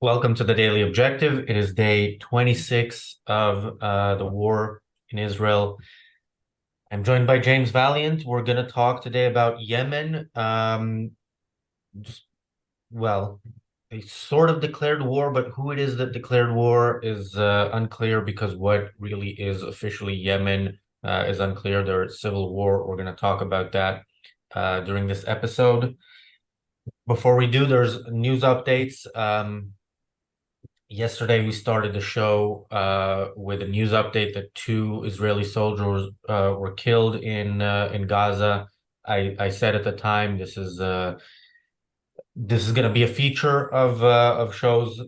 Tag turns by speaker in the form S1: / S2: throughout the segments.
S1: Welcome to the Daily Objective. It is day 26 of the war in Israel. I'm joined by James Valliant. We're going to talk today about Yemen. Just, well, a sort of declared war, but who it is that declared war is unclear because what really is officially Yemen is unclear. There's civil war. We're going to talk about that during this episode. Before we do, there's news updates. Yesterday, we started the show with a news update that two Israeli soldiers were killed in Gaza. I said at the time this is going to be a feature of shows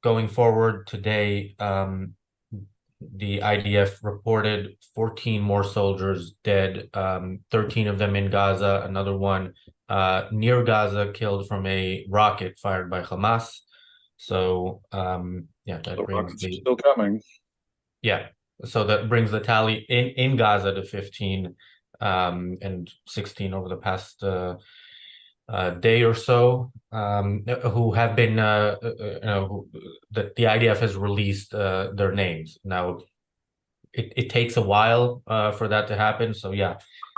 S1: going forward. Today, the IDF reported 14 more soldiers dead, 13 of them in Gaza, another one near Gaza killed from a rocket fired by Hamas. So yeah, that
S2: The
S1: brings
S2: rockets are
S1: the
S2: still coming.
S1: yeah. So that brings the tally in Gaza to 15 and 16 over the past day or so, who have been the IDF has released their names. Now it takes a while for that to happen. So yeah,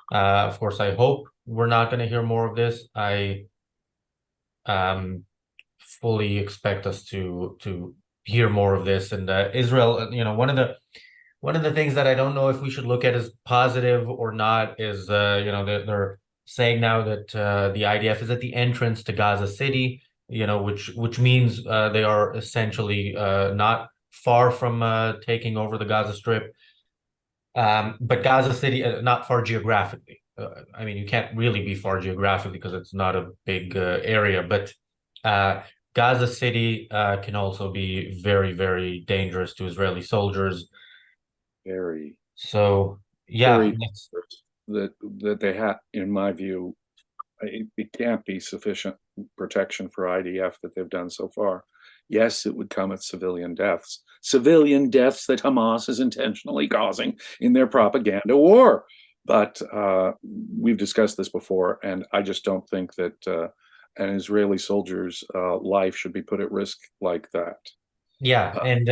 S1: of course I hope we're not going to hear more of this. I fully expect us to hear more of this. And Israel, one of the things that I don't know if we should look at as positive or not is they're saying now that the IDF is at the entrance to Gaza City, which means they are essentially not far from taking over the Gaza Strip. But Gaza City, not far geographically. I mean, you can't really be far geographically because it's not a big area, but uh, Gaza City can also be very, very dangerous to Israeli soldiers.
S2: Very,
S1: So, yeah,
S2: very that they have, in my view, it can't be sufficient protection for IDF that they've done so far. Yes, it would come at civilian deaths that Hamas is intentionally causing in their propaganda war. But we've discussed this before, and I just don't think that an Israeli soldier's life should be put at risk like that.
S1: yeah,
S2: Uh,
S1: and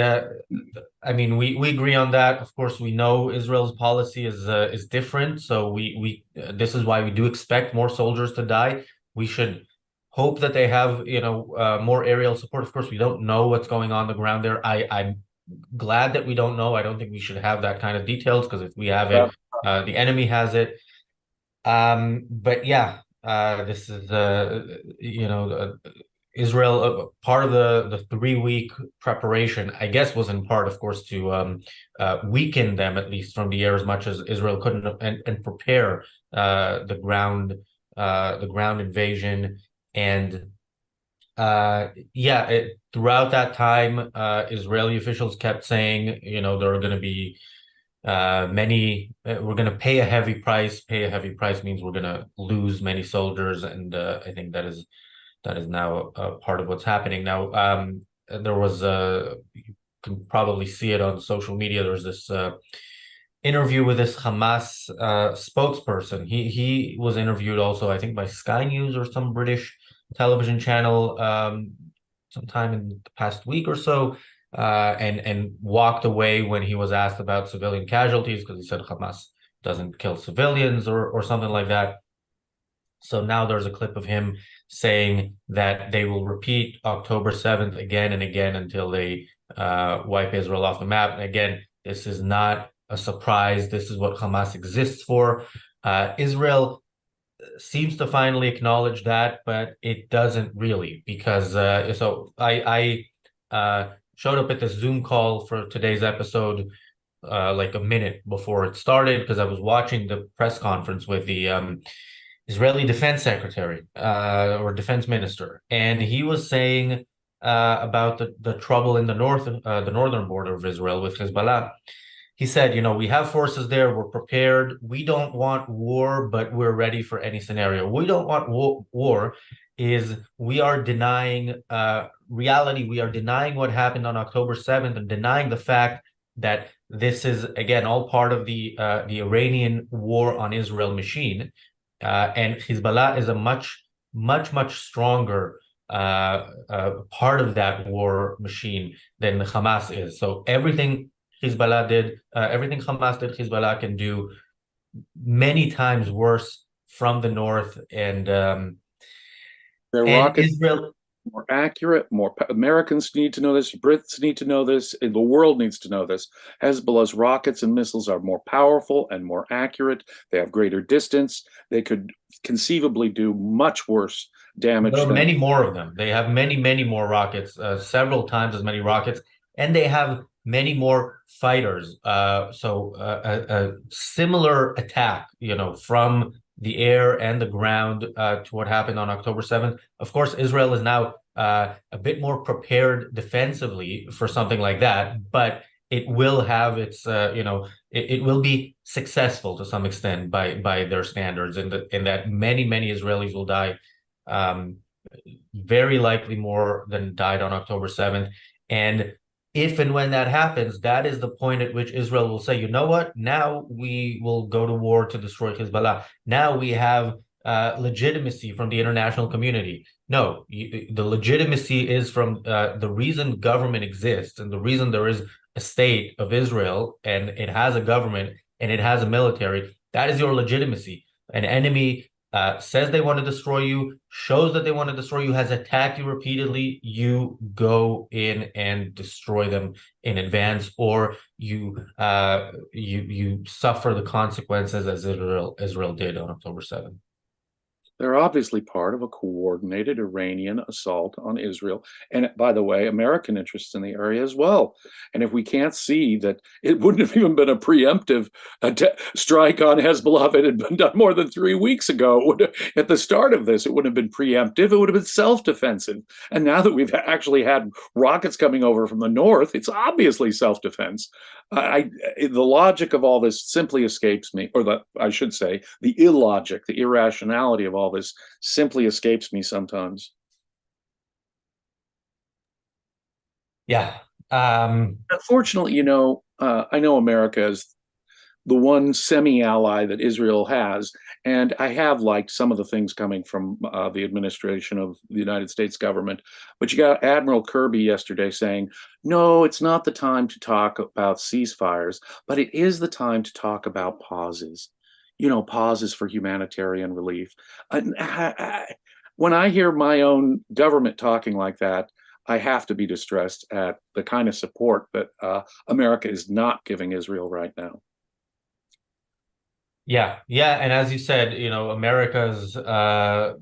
S1: I mean, we agree on that. Of course, we know Israel's policy is different, so we this is why we do expect more soldiers to die. We should hope that they have, more aerial support. Of course, we don't know what's going on the ground there. I'm glad that we don't know. I don't think we should have that kind of details because if we have it, the enemy has it. But yeah, this is Israel. Part of the 3 week preparation, I guess, was in part, of course, to weaken them at least from the air as much as Israel couldn't, and prepare the ground invasion. And throughout that time, Israeli officials kept saying, there are going to be we're going to pay a heavy price. Pay a heavy price means we're going to lose many soldiers, and I think that is now part of what's happening now. There was you can probably see it on social media. There's this interview with this Hamas spokesperson. He was interviewed also, I think, by Sky News or some British television channel sometime in the past week or so, and walked away when he was asked about civilian casualties because he said Hamas doesn't kill civilians or something like that. So now there's a clip of him saying that they will repeat October 7th again and again until they wipe Israel off the map. And again, this is not a surprise. This is what Hamas exists for. Israel seems to finally acknowledge that, but it doesn't really because I showed up at this Zoom call for today's episode like a minute before it started because I was watching the press conference with the Israeli Defense Secretary or Defense Minister, and he was saying about the trouble in the northern border of Israel with Hezbollah. He said, we have forces there. We're prepared. We don't want war, but we're ready for any scenario. We don't want war is we are denying reality. We are denying what happened on October 7th and denying the fact that this is, again, all part of the Iranian war on Israel machine. And Hezbollah is a much, much, much stronger part of that war machine than Hamas is. So everything Hezbollah did, everything Hamas did, Hezbollah can do many times worse from the north,
S2: Their
S1: and
S2: rockets
S1: Israel.
S2: more accurate, more Americans need to know this, Brits need to know this, and the world needs to know this. Hezbollah's rockets and missiles are more powerful and more accurate. They have greater distance. They could conceivably do much worse
S1: There
S2: damage
S1: are
S2: than
S1: many more of them. They have many, many more rockets, several times as many rockets, and they have many more fighters. So a similar attack, from the air and the ground to what happened on October 7th. Of course, Israel is now a bit more prepared defensively for something like that, but it will have its, it will be successful to some extent by their standards, in that many, many Israelis will die, um, very likely more than died on October 7th. And if and when that happens, that is the point at which Israel will say, you know what, now we will go to war to destroy Hezbollah. Now we have legitimacy from the international community. No, the legitimacy is from the reason government exists, and the reason there is a state of Israel, and it has a government and it has a military. That is your legitimacy. An enemy says they want to destroy you, shows that they want to destroy you, has attacked you repeatedly, you go in and destroy them in advance, or you suffer the consequences as Israel did on October 7th.
S2: They're obviously part of a coordinated Iranian assault on Israel. And by the way, American interests in the area as well. And if we can't see that it wouldn't have even been a preemptive strike on Hezbollah if it had been done more than 3 weeks ago, at the start of this, it wouldn't have been preemptive. It would have been self-defensive. And now that we've actually had rockets coming over from the north, it's obviously self-defense. The logic of all this simply escapes me, or I should say, the illogic, the irrationality of all this simply escapes me sometimes.
S1: Yeah.
S2: Unfortunately, I know America is the one semi-ally that Israel has, and I have liked some of the things coming from the administration of the United States government. But you got Admiral Kirby yesterday saying, no, it's not the time to talk about ceasefires, but it is the time to talk about pauses. Pauses for humanitarian relief. When I hear my own government talking like that, I have to be distressed at the kind of support that America is not giving Israel right now.
S1: Yeah, yeah, and as you said, America's, the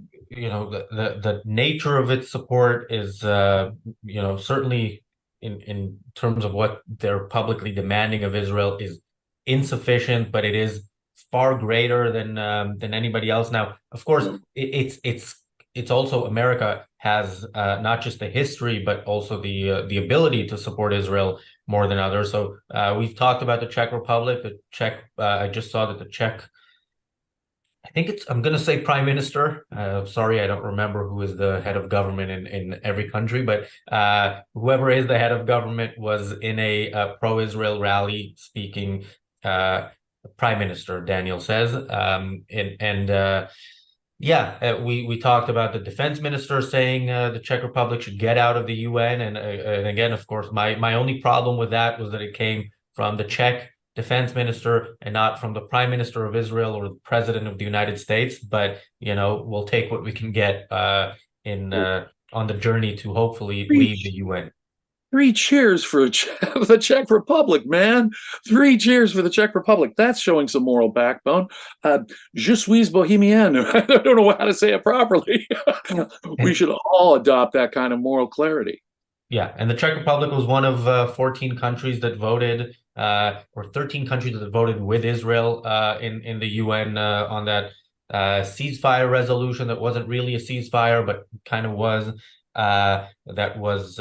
S1: nature of its support is, certainly in terms of what they're publicly demanding of Israel is insufficient, but it is far greater than anybody else. Now, of course, it's also America has not just the history, but also the ability to support Israel more than others. So we've talked about the Czech Republic. I just saw that the Czech, I'm going to say prime minister. Sorry, I don't remember who is the head of government in every country, but whoever is the head of government was in a pro-Israel rally speaking. Prime Minister, Daniel says, yeah, we talked about the defense minister saying the Czech Republic should get out of the UN, and again, of course, my only problem with that was that it came from the Czech defense minister and not from the prime minister of Israel or the president of the United States. But we'll take what we can get on the journey to hopefully leave the UN.
S2: 3 cheers for the Czech Republic, man. 3 cheers for the Czech Republic. That's showing some moral backbone. Je suis bohemien. I don't know how to say it properly. We should all adopt that kind of moral clarity.
S1: Yeah, and the Czech Republic was one of 14 countries that voted, or 13 countries that voted with Israel in the UN on that ceasefire resolution that wasn't really a ceasefire, but kind of was. That was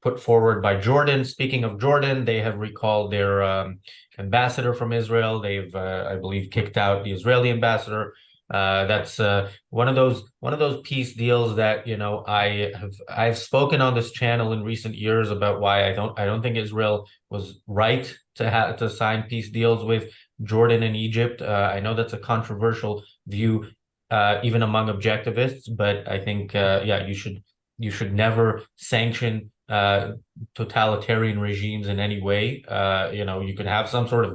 S1: put forward by Jordan. Speaking of Jordan, they have recalled their ambassador from Israel. They've, I believe, kicked out the Israeli ambassador. That's one of those peace deals that I've spoken on this channel in recent years about why I don't think Israel was right to sign peace deals with Jordan and Egypt. I know that's a controversial view. even among objectivists. But I think, yeah, you should never sanction totalitarian regimes in any way. You could have some sort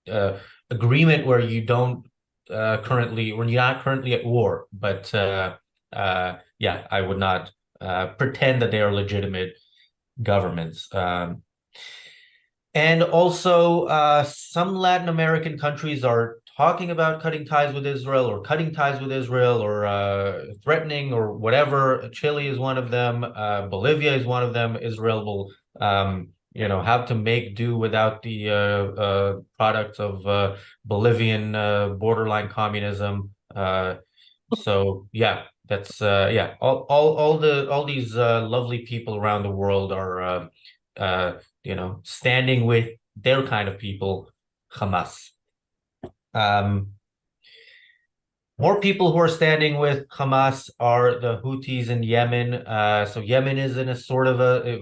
S1: of agreement where you don't when you're not currently at war, but yeah, I would not pretend that they are legitimate governments. And also, some Latin American countries are talking about cutting ties with Israel, or cutting ties with Israel, or threatening, or whatever. Chile is one of them. Bolivia is one of them. Israel will, have to make do without the products of Bolivian borderline communism. So yeah, that's yeah. All these lovely people around the world are standing with their kind of people, Hamas. Um, More people who are standing with Hamas are the Houthis in Yemen. So Yemen is in a sort of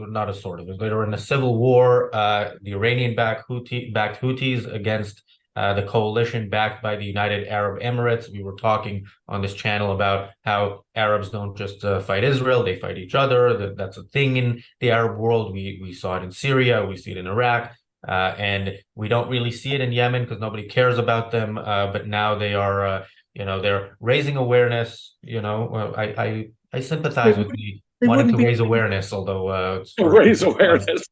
S1: not a sort of, they're in a civil war. The Iranian-backed Houthis against the coalition backed by the United Arab Emirates. We were talking on this channel about how Arabs don't just fight Israel; they fight each other. That's a thing in the Arab world. We saw it in Syria. We see it in Iraq. And we don't really see it in Yemen because nobody cares about them. But now they are. They're raising awareness. I sympathize with the
S2: They
S1: wanting
S2: wouldn't
S1: to
S2: be
S1: raise awareness, although it's for
S2: raise awareness.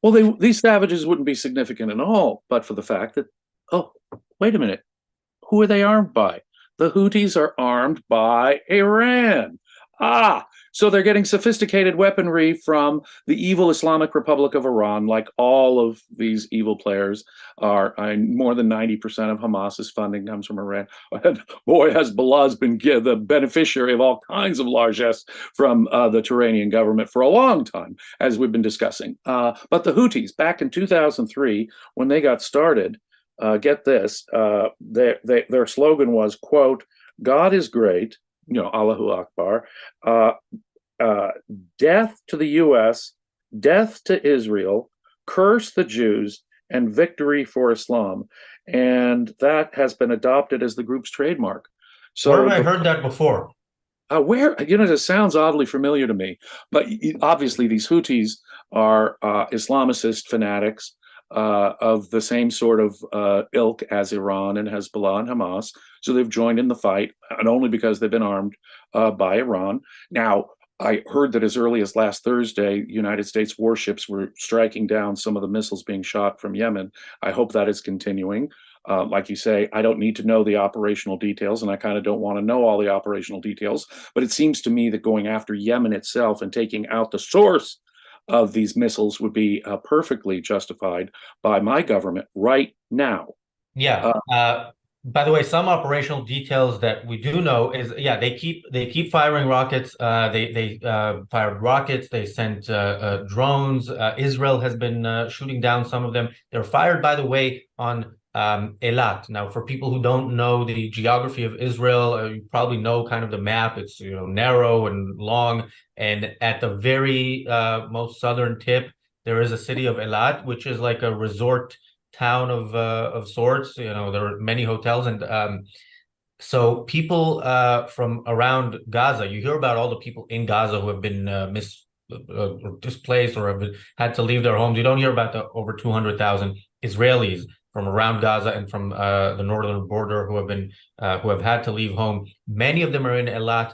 S2: Well, these savages wouldn't be significant at all, but for the fact that, oh, wait a minute, who are they armed by? The Houthis are armed by Iran. So they're getting sophisticated weaponry from the evil Islamic Republic of Iran, like all of these evil players are. More than 90% of Hamas's funding comes from Iran. And boy, Hezbollah's been the beneficiary of all kinds of largesse from the Turanian government for a long time, as we've been discussing. But the Houthis, back in 2003, when they got started, get this, their slogan was, quote, "God is great, Allahu Akbar, death to the U.S., death to Israel, curse the Jews, and victory for Islam." And that has been adopted as the group's trademark. So
S1: where have I heard that before?
S2: Where, it sounds oddly familiar to me, but obviously these Houthis are Islamicist fanatics of the same sort of ilk as Iran and Hezbollah and Hamas. So they've joined in the fight, and only because they've been armed by Iran. Now, I heard that as early as last Thursday, United States warships were striking down some of the missiles being shot from Yemen. I hope that is continuing. Like you say, I don't need to know the operational details, and I kind of don't want to know all the operational details. But it seems to me that going after Yemen itself and taking out the source of these missiles would be perfectly justified by my government right now.
S1: Yeah. By the way, some operational details that we do know is, yeah, they keep firing rockets. They fired rockets. They sent drones. Israel has been shooting down some of them. They're fired, by the way, on Eilat. Now, for people who don't know the geography of Israel, you probably know kind of the map. It's narrow and long, and at the very most southern tip, there is a city of Eilat, which is like a resort town of sorts. There are many hotels, and so people from around Gaza. You hear about all the people in Gaza who have been or displaced or have had to leave their homes. You don't hear about the over 200,000 Israelis from around Gaza and from the northern border who have had to leave home. Many of them are in Eilat,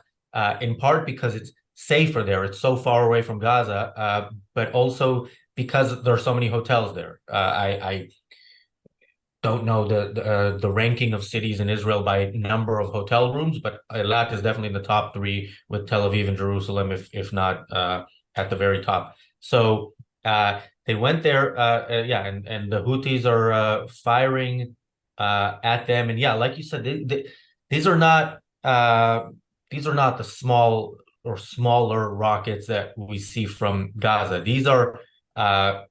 S1: in part because it's safer there. It's so far away from Gaza, but also because there are so many hotels there. I don't know the ranking of cities in Israel by number of hotel rooms, but Eilat is definitely in the top three, with Tel Aviv and Jerusalem, if not at the very top. So they went there, yeah, and the Houthis are firing at them, and yeah, like you said, these are not the small or smaller rockets that we see from Gaza. These are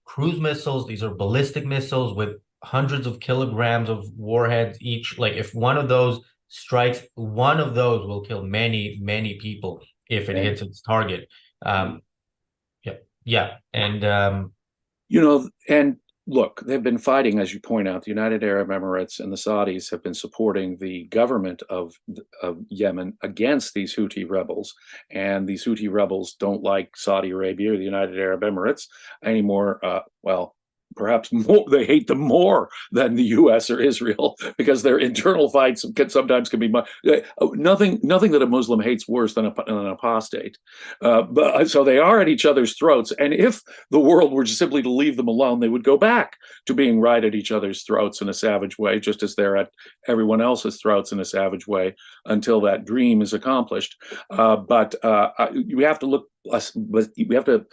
S1: cruise missiles. These are ballistic missiles with hundreds of kilograms of warheads each. Like, if one of those strikes, one of those will kill many, many people if it hits its target. Yeah, and
S2: and look, they've been fighting, as you point out. The United Arab Emirates and the Saudis have been supporting the government of Yemen against these Houthi rebels. And these Houthi rebels don't like Saudi Arabia or the United Arab Emirates anymore. Well, perhaps more, they hate them more than the U.S. or Israel because their internal fights sometimes can be nothing that a Muslim hates worse than an apostate. But so they are at each other's throats, and if the world were simply to leave them alone, they would go back to being right at each other's throats in a savage way, just as they're at everyone else's throats in a savage way until that dream is accomplished. But we have to look. We have to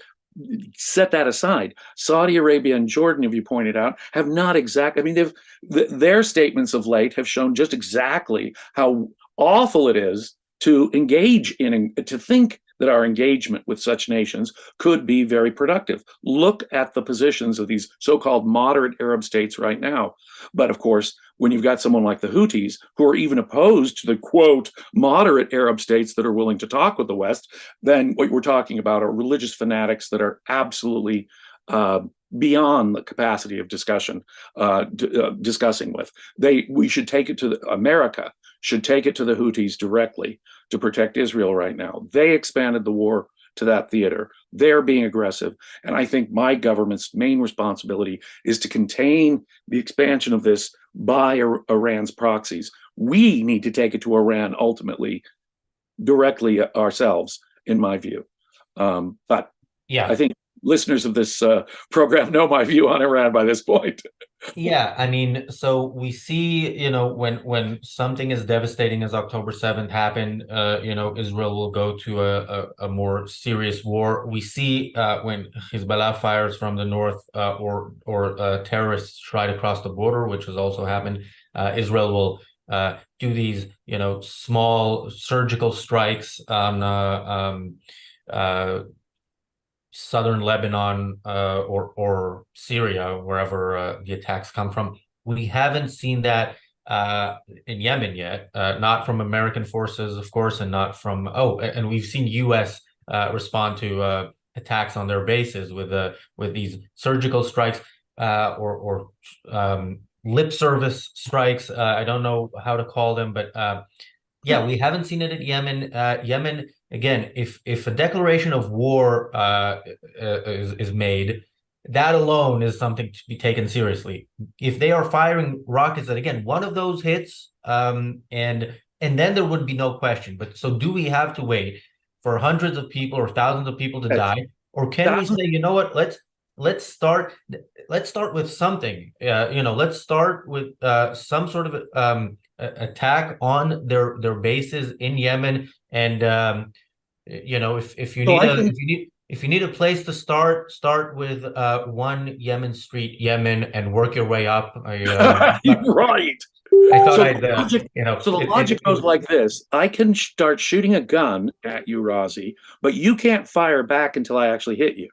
S2: set that aside. Saudi Arabia and Jordan, if you pointed out, have not exactly. I mean, their statements of late have shown just exactly how awful it is to engage in, to think that our engagement with such nations could be very productive. Look at the positions of these so-called moderate Arab states right now. But of course, when you've got someone like the Houthis, who are even opposed to the, quote, moderate Arab states that are willing to talk with the West, then what we're talking about are religious fanatics that are absolutely beyond the capacity of discussing with. We should take it to America should take it to the Houthis directly to protect Israel right now. They expanded the war to that theater. They're being aggressive. And I think my government's main responsibility is to contain the expansion of this by Iran's proxies. We need to take it to Iran ultimately, directly ourselves, in my view. But yeah, I think listeners of this program know my view on Iran by this point.
S1: Yeah, I mean, so we see, when something as devastating as October 7th happened, Israel will go to a more serious war. We see when Hezbollah fires from the north or terrorists try to cross the border, which has also happened, Israel will do these, small surgical strikes on southern Lebanon or Syria, wherever the attacks come from. We haven't seen that in Yemen yet, not from American forces, of course, and not from, and we've seen U.S. Respond to attacks on their bases with these surgical strikes or lip service strikes. I don't know how to call them, but yeah, we haven't seen it at Yemen. Yemen, again, if a declaration of war is made, that alone is something to be taken seriously. If they are firing rockets, that again, one of those hits, and then there would be no question. But so, do we have to wait for hundreds of people or thousands of people to die, or can we say, you know what, let's start with something. Let's start with some sort of attack on their bases in Yemen, and if you need a place to start with one Yemen Street, Yemen, and work your way up.
S2: Right.
S1: I thought
S2: so the logic goes like this: I can start shooting a gun at you, Razi, but you can't fire back until I actually hit you.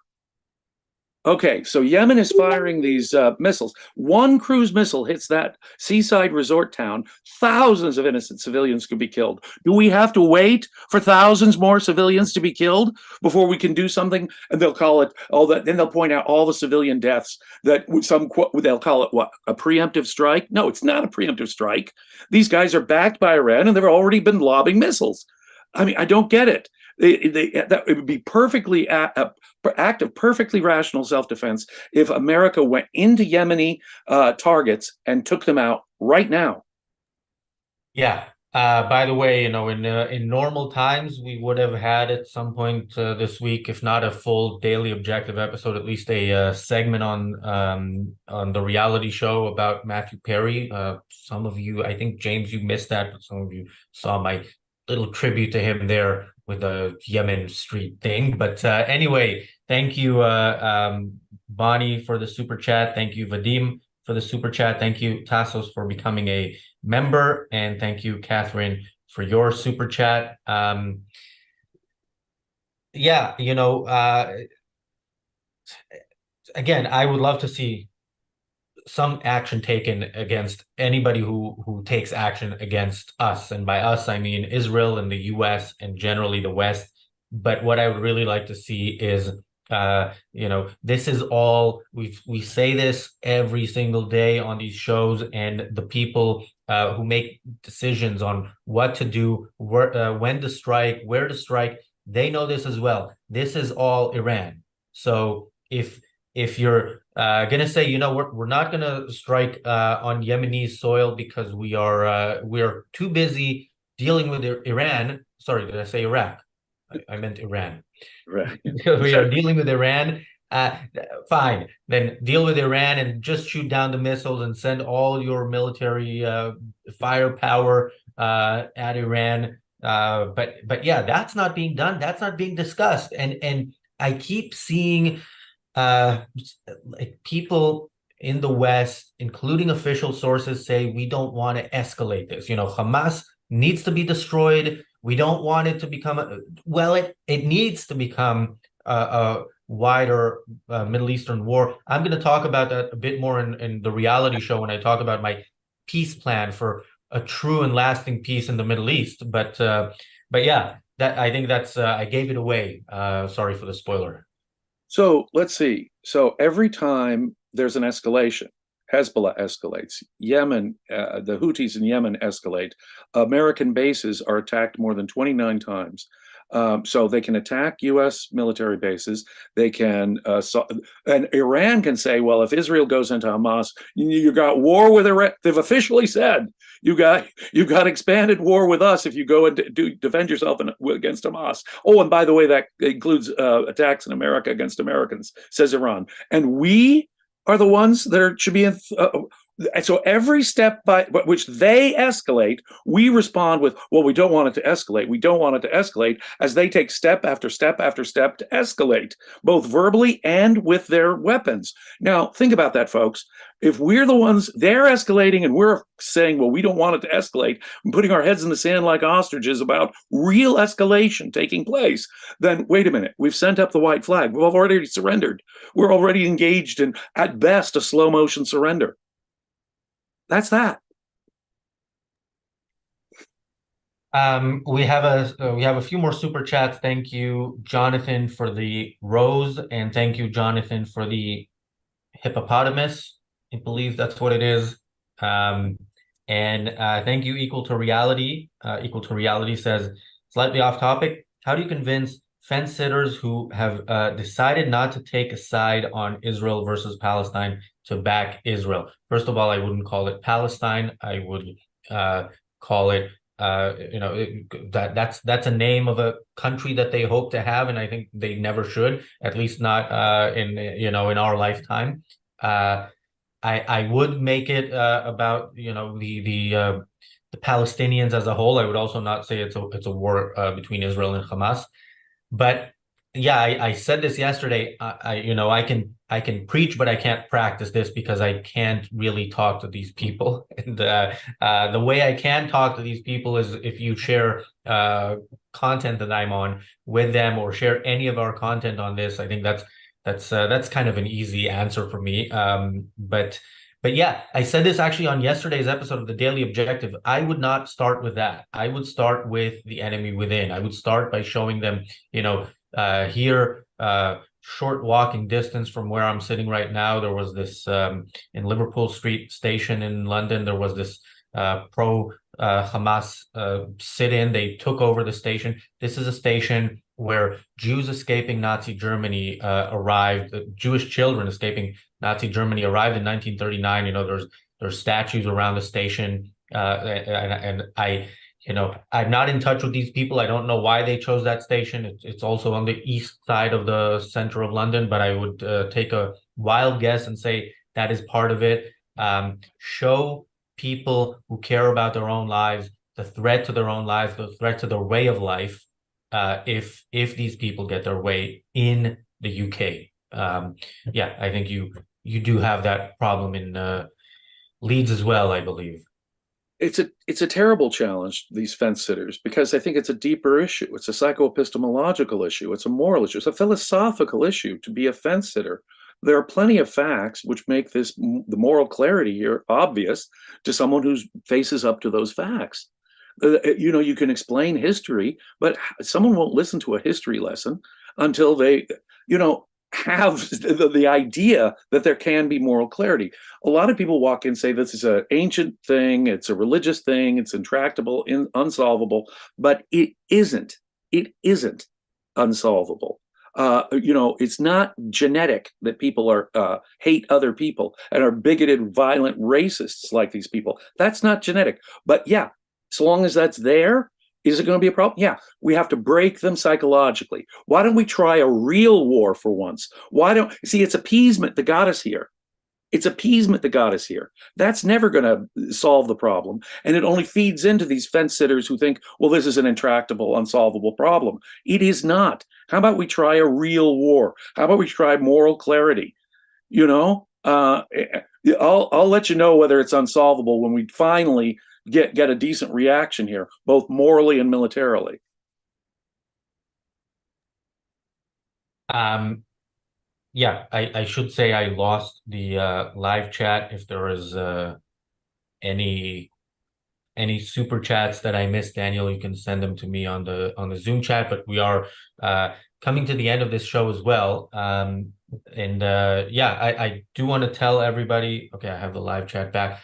S2: Okay, so Yemen is firing these missiles. One cruise missile hits that seaside resort town. Thousands of innocent civilians could be killed. Do we have to wait for thousands more civilians to be killed before we can do something? And they'll call it all that. Then they'll point out all the civilian deaths that they'll call it what? A preemptive strike? No, it's not a preemptive strike. These guys are backed by Iran, and they've already been lobbing missiles. I mean, I don't get it. That it would be perfectly act of perfectly rational self-defense if America went into Yemeni targets and took them out right now.
S1: Yeah. By the way, in normal times, we would have had at some point this week, if not a full daily objective episode, at least a segment on the reality show about Matthew Perry. Some of you, I think, James, you missed that, but some of you saw my little tribute to him there with the Yemen Street thing. But anyway, thank you, Bonnie, for the super chat. Thank you, Vadim, for the super chat. Thank you, Tassos, for becoming a member. And thank you, Catherine, for your super chat. Yeah, again, I would love to see some action taken against anybody who takes action against us. And by us, I mean Israel and the US and generally the West. But what I would really like to see is This is all we say this every single day on these shows, and the people who make decisions on what to do, when to strike, where to strike, they know this as well. This is all Iran. So if you're gonna say, we're not gonna strike on Yemeni soil because we are too busy dealing with Iran. Sorry, did I say Iraq? I meant Iran.
S2: Right.
S1: Because we are dealing with Iran. Uh, Fine, then deal with Iran and just shoot down the missiles and send all your military firepower at Iran. But yeah, that's not being done. That's not being discussed. And I keep seeing like people in the West, including official sources, say we don't want to escalate this. Hamas needs to be destroyed. We don't want it to become it needs to become a wider Middle Eastern war. I'm going to talk about that a bit more in the reality show when I talk about my peace plan for a true and lasting peace in the Middle East. But yeah, that I think that's I gave it away. Sorry for the spoiler.
S2: So let's see. So every time there's an escalation, Hezbollah escalates, Yemen, the Houthis in Yemen escalate, American bases are attacked more than 29 times. So they can attack U.S. military bases. They can, and Iran can say, well, if Israel goes into Hamas, you got war with Iran. They've officially said you got expanded war with us if you go and defend yourself against Hamas. Oh, and by the way, that includes attacks in America against Americans, says Iran. And we are the ones that should be in. So every step by which they escalate, we respond with, well, we don't want it to escalate. We don't want it to escalate, as they take step after step after step to escalate, both verbally and with their weapons. Now, think about that, folks. If we're the ones, they're escalating and we're saying, well, we don't want it to escalate, and putting our heads in the sand like ostriches about real escalation taking place, then wait a minute, we've sent up the white flag. We've already surrendered. We're already engaged in, at best, a slow motion surrender. That's that.
S1: We have a few more super chats. Thank you, Jonathan, for the rose, and thank you, Jonathan, for the hippopotamus. I believe that's what it is. And thank you, Equal to Reality. Equal to Reality says, slightly off topic, how do you convince fence sitters who have decided not to take a side on Israel versus Palestine to back Israel? First of all, I wouldn't call it Palestine. I would call it that's a name of a country that they hope to have, and I think they never should, at least not in our lifetime. I would make it about the Palestinians as a whole. I would also not say it's a war between Israel and Hamas. But yeah, I said this yesterday. I can preach, but I can't practice this because I can't really talk to these people. And the way I can talk to these people is if you share content that I'm on with them, or share any of our content on this. I think that's kind of an easy answer for me. But yeah, I said this actually on yesterday's episode of the Daily Objective. I would not start with that. I would start with the enemy within. I would start by showing them, here, short walking distance from where I'm sitting right now, there was this in Liverpool Street Station in London, there was this pro Hamas sit-in. They took over the station. This is a station where Jews escaping Nazi Germany arrived. Jewish children escaping Nazi Germany arrived in 1939. There's statues around the station, and I'm not in touch with these people. I don't know why they chose that station. It's also on the east side of the center of London, but I would take a wild guess and say that is part of it. Show people who care about their own lives the threat to their own lives, the threat to their way of life, if these people get their way in the UK. Yeah, I think you do have that problem in Leeds as well, I believe.
S2: It's a terrible challenge, these fence sitters, because I think it's a deeper issue. It's a psycho-epistemological issue. It's a moral issue. It's a philosophical issue to be a fence sitter. There are plenty of facts which make the moral clarity here obvious to someone who faces up to those facts. You can explain history, but someone won't listen to a history lesson until they, have the idea that there can be moral clarity. A lot of people walk in and say this is an ancient thing, it's a religious thing, it's intractable, unsolvable, but it isn't. It isn't unsolvable. It's not genetic that people are hate other people and are bigoted, violent racists like these people. That's not genetic. But yeah, so long as that's there, is it going to be a problem? Yeah, we have to break them psychologically. Why don't we try a real war for once? Why don't see? It's appeasement that got us here. It's appeasement that got us here. That's never going to solve the problem. And it only feeds into these fence sitters who think, well, this is an intractable, unsolvable problem. It is not. How about we try a real war? How about we try moral clarity? You know, I'll let you know whether it's unsolvable when we finally get a decent reaction here, both morally and militarily.
S1: Yeah, I should say I lost the live chat. If there is any any super chats that I missed, Daniel, you can send them to me on the Zoom chat. But we are coming to the end of this show as well. And yeah, I do want to tell everybody. Okay, I have the live chat back.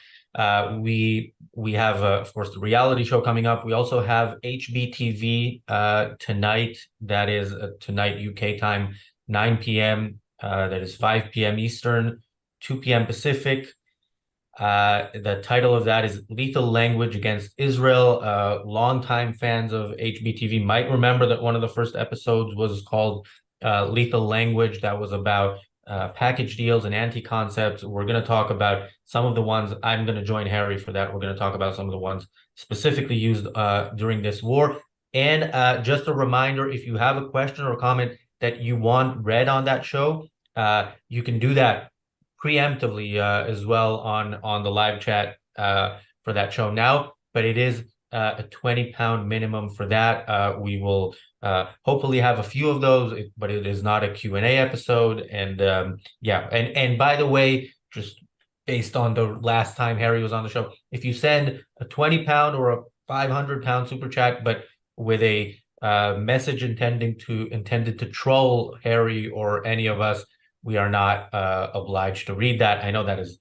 S1: We have of course the reality show coming up. We also have HBTV tonight. That is tonight UK time, 9 p.m. That is 5 p.m. Eastern, 2 p.m. Pacific. The title of that is Lethal Language Against Israel. Longtime fans of HBTV might remember that one of the first episodes was called Lethal Language. That was about package deals and anti-concepts. We're going to talk about some of the ones. I'm going to join Harry for that. We're going to talk about some of the ones specifically used during this war. And just a reminder, if you have a question or comment that you want read on that show, you can do that preemptively as well on the live chat for that show now, but it is a 20 pound minimum for that. We will hopefully have a few of those, but it is not a Q&A episode. And yeah, and by the way, just based on the last time Harry was on the show, if you send a 20 pound or a 500 pound super chat, but with a message intended to troll Harry or any of us, we are not obliged to read that. I know that is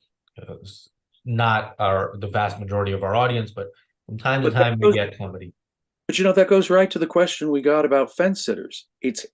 S1: not the vast majority of our audience, but from time to time we get somebody.
S2: But that goes right to the question we got about fence sitters. It's,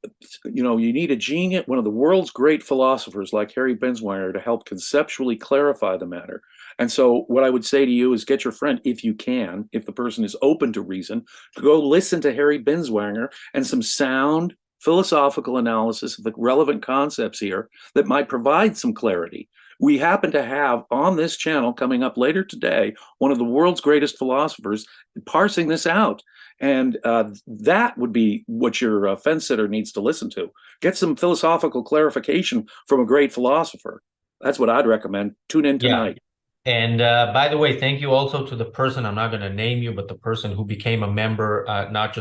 S2: you need a genius, one of the world's great philosophers like Harry Binswanger to help conceptually clarify the matter. And so what I would say to you is get your friend, if you can, if the person is open to reason, to go listen to Harry Binswanger and some sound philosophical analysis of the relevant concepts here that might provide some clarity. We happen to have on this channel coming up later today one of the world's greatest philosophers parsing this out. And that would be what your fence sitter needs to listen to. Get some philosophical clarification from a great philosopher. That's what I'd recommend. Tune in tonight.
S1: Yeah. And by the way, thank you also to the person, I'm not going to name you, but the person who became a member, not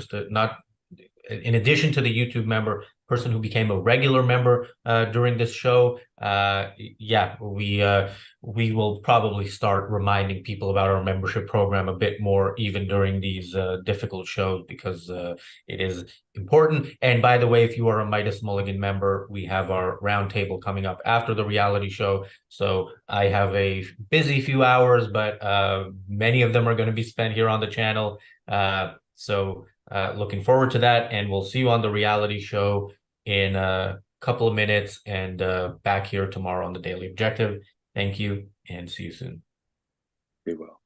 S1: in addition to the YouTube member, person who became a regular member during this show. Yeah, we will probably start reminding people about our membership program a bit more, even during these difficult shows, because it is important. And by the way, if you are a Midas Mulligan member, we have our roundtable coming up after the reality show. So I have a busy few hours, but many of them are going to be spent here on the channel. So looking forward to that, and we'll see you on the reality show in a couple of minutes, and back here tomorrow on the Daily Objective. Thank you, and see you soon.
S2: Be well.